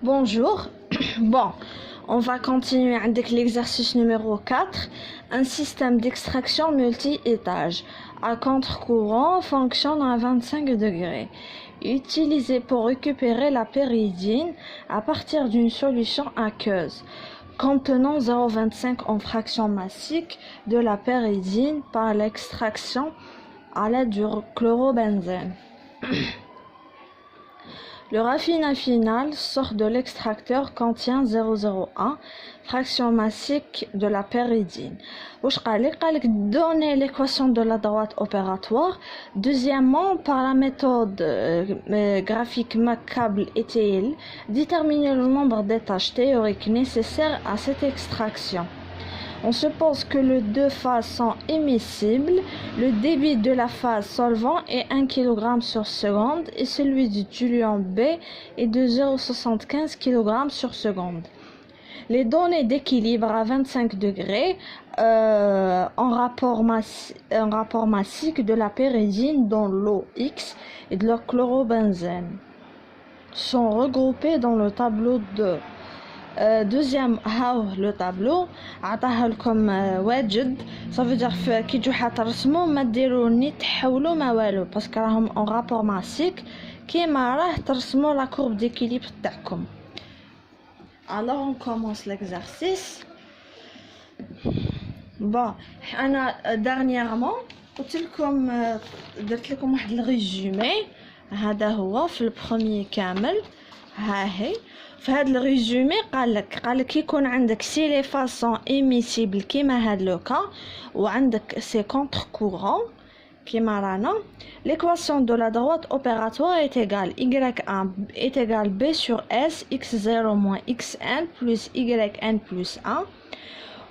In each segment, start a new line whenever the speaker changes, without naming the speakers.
Bonjour. Bon, on va continuer avec l'exercice numéro 4, un système d'extraction multi-étage à contre-courant fonctionne à 25 degrés, utilisé pour récupérer la péridine à partir d'une solution aqueuse contenant 0,25 en fraction massique de la péridine par l'extraction à l'aide du chlorobenzène. Le raffinat final sort de l'extracteur contient 0,01 fraction massique de la péridine. Donner l'équation de la droite opératoire. Deuxièmement, par la méthode graphique McCable-ETL, déterminer le nombre d'étages théoriques nécessaires à cette extraction. On suppose que les deux phases sont émissibles. Le débit de la phase solvant est 1 kg sur seconde et celui du diluant B est de 0,75 kg sur seconde. Les données d'équilibre à 25 degrés en rapport massique de la péridine dans l'eau X et de leur chlorobenzène sont regroupées dans le tableau 2. Deuxième le tableau عطاها لكم واجد ça veut dire كي تجوا حترسموا ما ديروا ني تحولوا ما والو باسكو راهم en rapport massique كيما راه ترسموا la courbe d'équilibre تاعكم. Alors on commence l'exercice. Bon, انا dernièrement قلت لكم درت لكم واحد الريزومي هذا هو في البروميير كامل ها هي. في هذا الريزومي قالك يكون عندك سي لي فاسون ايميسيبل كيما هذا لوكا وعندك سي كونتر كورون كيما رانا l'équation de la droite opératoire est égale y1 est égale b sur s x0 moins xn plus yn plus 1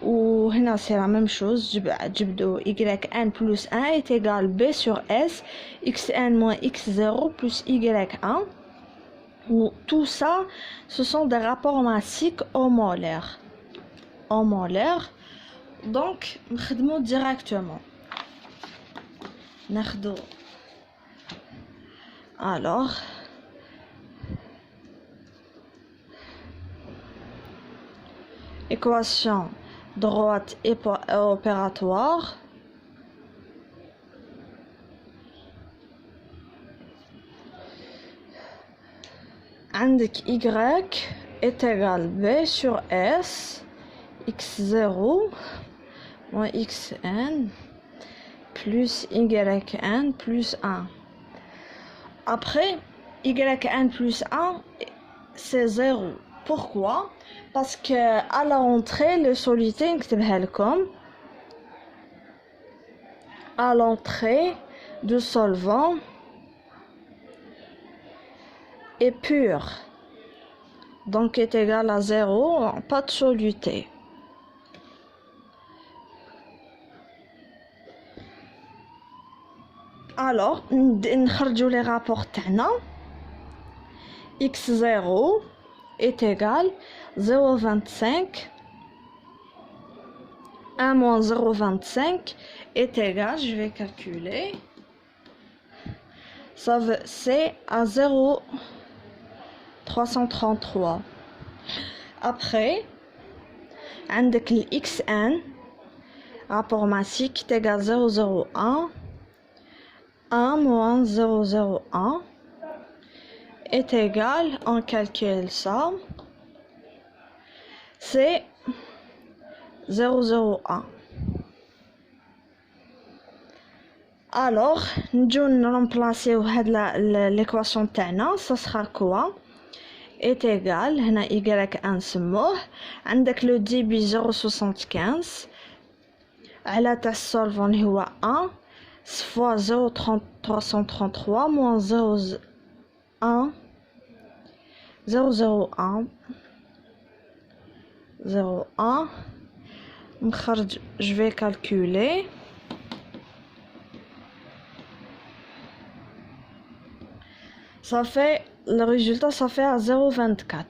وهنا c'est la même chose جبدو yn plus 1 est égale b sur s xn moins x0 plus y1. Tout ça, ce sont des rapports massiques homolaires. Donc, نخدمو directement. Alors, équation droite opératoire. عندك y est égal b sur s x0 moins xn plus yn plus 1. Après, yn plus 1 c'est 0. Pourquoi? Parce que à l'entrée le soluté نكتبها لكم à l'entrée de solvant est pur, donc est égal à 0, pas de soluté. Alors, نخرجوا les rapports تاعنا. x0 est égal 0,25 1 moins 0,25 est égal, je vais calculer, c'est à 0,333. Après, عندك ال xn rapport massique est égal 0,01 1 moins 0,01 est égal, on calcule ça, c'est 0,01. Alors, nous remplacer l'équation تاعنا, ça sera quoi? Est égal, هنا y نسموه, عندك le débit 0,75 على تاع السولفون هو 1 fois 0,333 moins 0,01 0,01 نخرج, je vais calculer. Ça fait, le résultat ça fait à 0,24.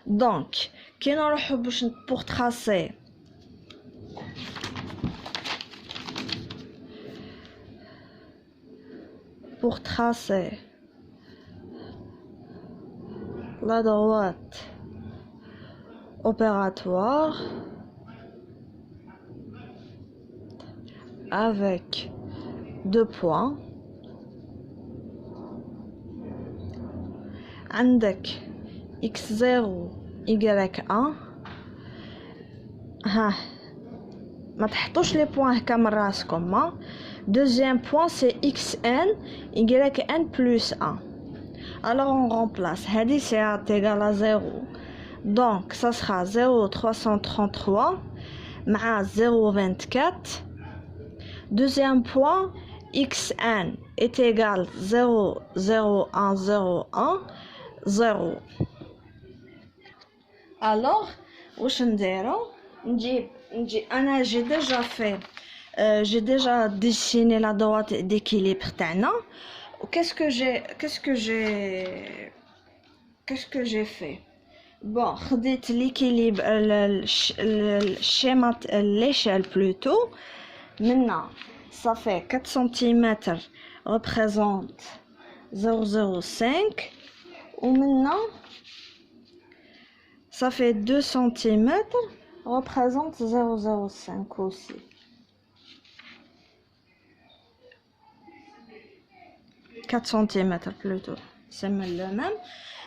Donc, pour tracer la droite opératoire avec deux points. عندك x0 y1 ها ما تحطوش لي بوين هكا من راسكم ما deuxième point c'est xn yn plus 1. Alors on remplace هذه c'est égal à 0 donc ça sera 0,333 مع 0,24. Deuxième point xn est égal 0,0101 0. Alors واش نديرو نجي انا j'ai déjà dessiné la droite d'équilibre تاعنا. qu'est-ce que j'ai fait. Bon, خديت l'équilibre le schéma l'échelle plutôt. Maintenant ça fait 4 cm représente 0,05 ou maintenant ça fait 2 cm représente 0,05 aussi. Quatre centimètres plutôt, c'est le même.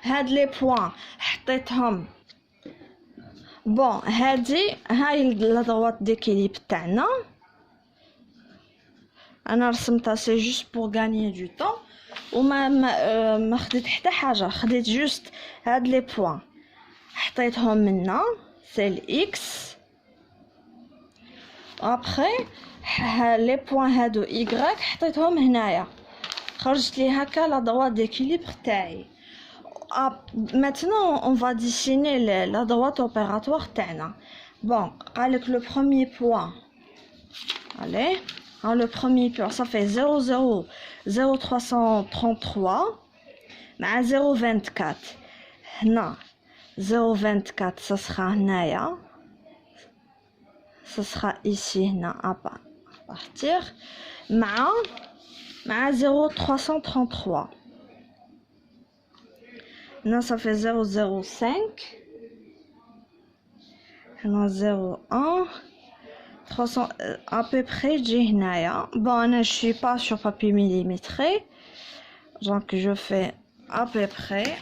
هاد les points حطيتهم. Bon, هاي la droite d'équilibre تاعنا. انا رسمتها c'est juste pour gagner du temps. وما خديت حتى حاجه، خديت juste هاد les points حطيتهم منا c'est x. après les points هادو y حطيتهم هنايا خرجت لي هكا la droite d'équilibre تاعي. Maintenant on va dessiner la droite opératoire تاعنا. Bon, قالك le premier point. Allez, le premier point ça fait 0,0333 مع 0,24. هنا 0,24 ça sera هنايا, ça sera ici هنا à partir مع 0,333. Là ça fait 0,05 هنا 0,1 300 à peu près j'ai هنايا. Bon je suis pas sur papier millimétré donc je fais à peu près.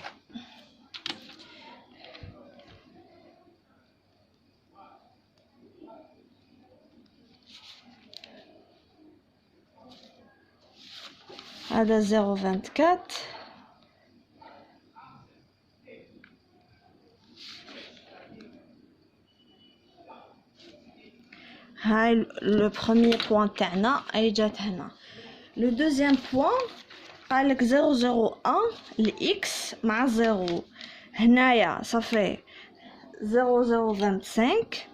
هذا 0,24 هاي le premier point تاعنا اي جات هنا. le deuxième point قالك 0,01 لx مع 0 هنايا ça fait 0,025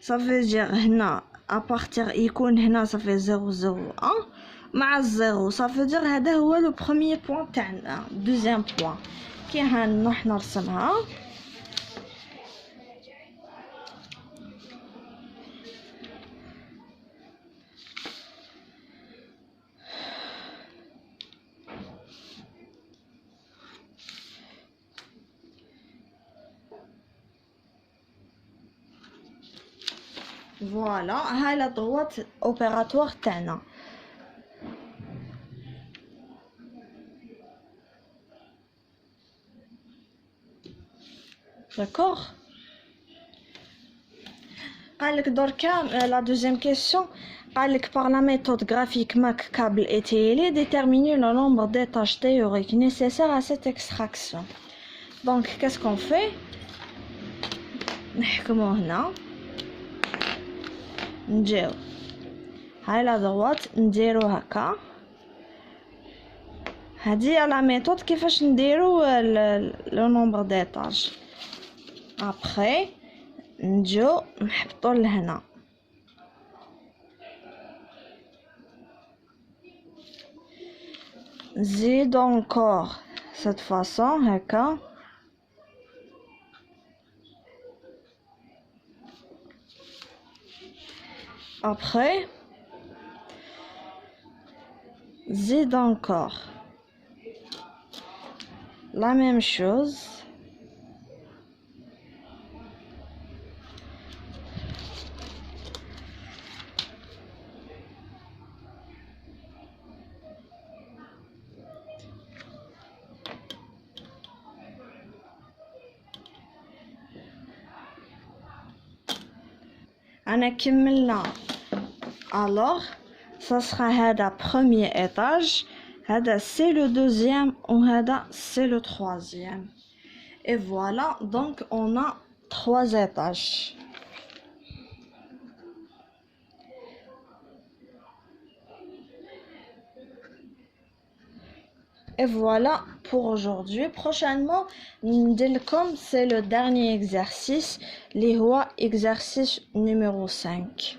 ça veut dire هنا à partir يكون هنا ça fait 0,01 مع 0 ça veut dire هذا هو le premier point تاعنا. deuxième point كي هنروح نرسمها. Voilà, هاي la droite opératoire تاعنا. D'accord. قالك دركا la deuxième question قالك par la méthode graphique MAC-câble et télé déterminer le nombre d'étages théoriques nécessaires à cette extraction. Donc qu'est-ce qu'on fait. نحكمو هنا نجيو هاي لا droite نديرو هكا. هذه لا ميثود كيفاش نديرو لو نومبر ديتاج. ابري نجيو نحطو لهنا نزيدو encore cette façon هكا. après زيد encore la même chose. أنا كملنا. Alors ça sera هذا premier étage, هذا c'est le deuxième وهذا c'est le troisième. Et voilà, donc on a 3 étages. Et voilà pour aujourd'hui. Prochainement, c'est le dernier exercice, l'exercice numéro 5.